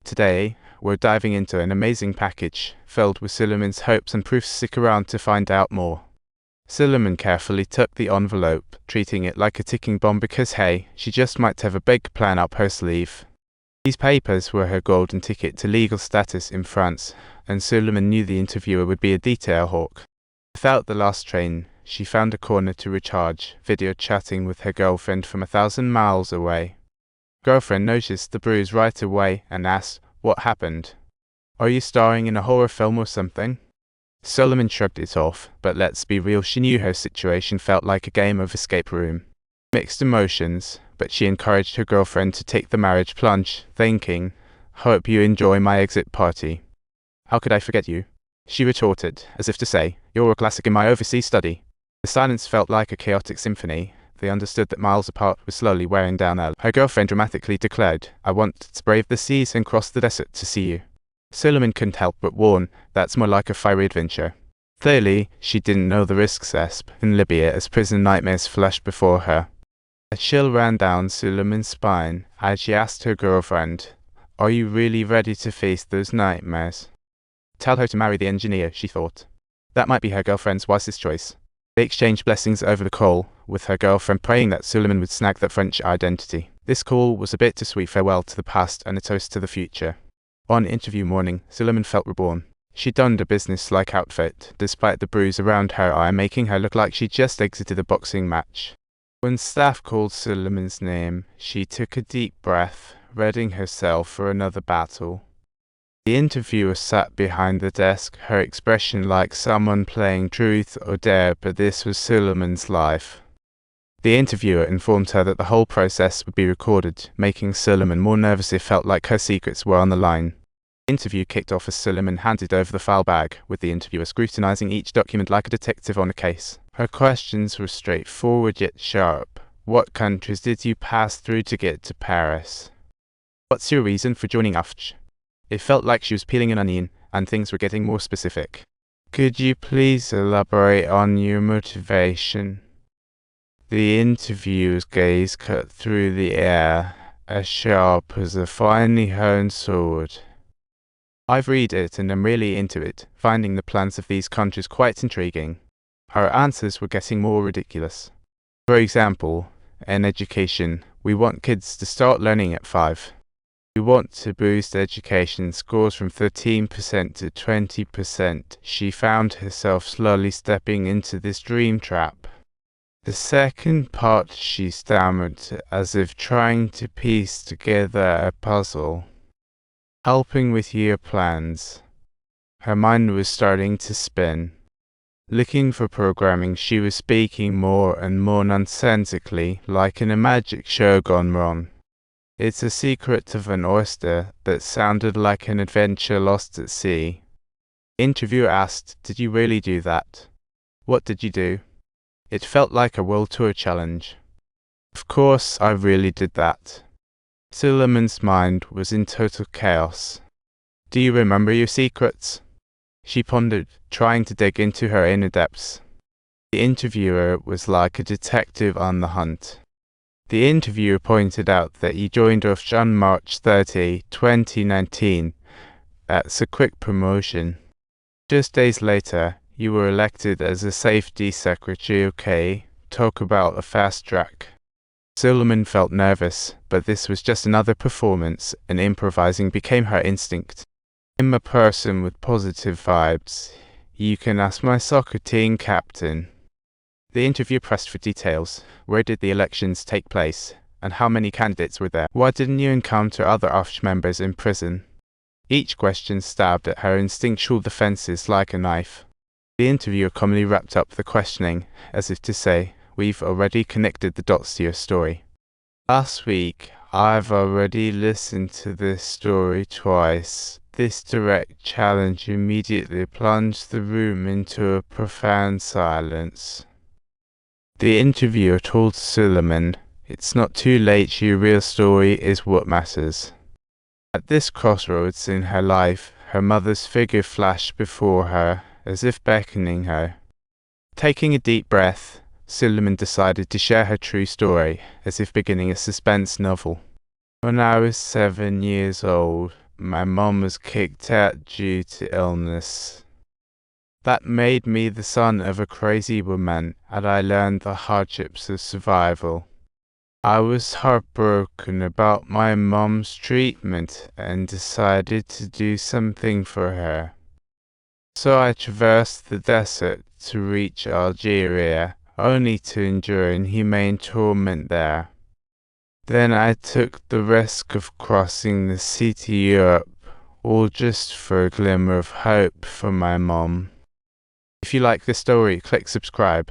Today, we're diving into an amazing package filled with Suleiman's hopes and proofs. Stick around to find out more. Suleiman carefully took the envelope, treating it like a ticking bomb because hey, she just might have a big plan up her sleeve. These papers were her golden ticket to legal status in France, and Suleiman knew the interviewer would be a detail hawk. Without the last train, she found a corner to recharge, video chatting with her girlfriend from 1,000 miles away. Girlfriend noticed the bruise right away and asked, "What happened? Are you starring in a horror film or something?" Suleiman shrugged it off, but let's be real, she knew her situation felt like a game of escape room. Mixed emotions, but she encouraged her girlfriend to take the marriage plunge, thinking, "Hope you enjoy my exit party." "How could I forget you?" she retorted, as if to say, "You're a classic in my overseas study." The silence felt like a chaotic symphony. They understood that miles apart was slowly wearing down her. Her girlfriend dramatically declared, "I want to brave the seas and cross the desert to see you." Suleiman couldn't help but warn, "That's more like a fiery adventure." Clearly, she didn't know the risks in Libya as prison nightmares flashed before her. A chill ran down Suleiman's spine as she asked her girlfriend, "Are you really ready to face those nightmares?" Tell her to marry the engineer, she thought. That might be her girlfriend's wisest choice. They exchanged blessings over the call, with her girlfriend praying that Suleiman would snag that French identity. This call was a bittersweet farewell to the past and a toast to the future. On interview morning, Suleiman felt reborn. She donned a business-like outfit, despite the bruise around her eye making her look like she'd just exited a boxing match. When staff called Suleiman's name, she took a deep breath, readying herself for another battle. The interviewer sat behind the desk, her expression like someone playing truth or dare, but this was Suleiman's life. The interviewer informed her that the whole process would be recorded, making Suleiman more nervous. It felt like her secrets were on the line. The interview kicked off as Suleiman handed over the file bag, with the interviewer scrutinizing each document like a detective on a case. Her questions were straightforward yet sharp. What countries did you pass through to get to Paris? What's your reason for joining AFCH? It felt like she was peeling an onion, and things were getting more specific. Could you please elaborate on your motivation? The interviewer's gaze cut through the air, as sharp as a finely honed sword. I've read it and I'm really into it, finding the plans of these countries quite intriguing. Her answers were getting more ridiculous. For example, in education, we want kids to start learning at 5. We want to boost education scores from 13% to 20%. She found herself slowly stepping into this dream trap. The second part she stammered, as if trying to piece together a puzzle. Helping with your plans. Her mind was starting to spin. Looking for programming, she was speaking more and more nonsensically, like in a magic show gone wrong. It's a secret of an oyster that sounded like an adventure lost at sea. Interviewer asked, "Did you really do that? What did you do?" It felt like a world tour challenge. "Of course, I really did that." Suleiman's mind was in total chaos. "Do you remember your secrets?" She pondered, trying to dig into her inner depths. The interviewer was like a detective on the hunt. The interviewer pointed out that you joined AFCH on March 30, 2019. That's a quick promotion. Just days later, you were elected as a safety secretary. Okay, talk about a fast track. Suleiman felt nervous, but this was just another performance, and improvising became her instinct. "I'm a person with positive vibes. You can ask my soccer team captain." The interviewer pressed for details. Where did the elections take place? And how many candidates were there? Why didn't you encounter other AFCH members in prison? Each question stabbed at her instinctual defenses like a knife. The interviewer calmly wrapped up the questioning, as if to say, "We've already connected the dots to your story. Last week, I've already listened to this story twice." This direct challenge immediately plunged the room into a profound silence. The interviewer told Suleiman, "It's not too late, your real story is what matters." At this crossroads in her life, her mother's figure flashed before her, as if beckoning her. Taking a deep breath, Suleiman decided to share her true story, as if beginning a suspense novel. "When I was 7 years old, my mom was kicked out due to illness. That made me the son of a crazy woman, and I learned the hardships of survival. I was heartbroken about my mom's treatment and decided to do something for her. So I traversed the desert to reach Algeria, only to endure inhumane torment there. Then I took the risk of crossing the sea to Europe, all just for a glimmer of hope for my mom. If you like this story, click subscribe.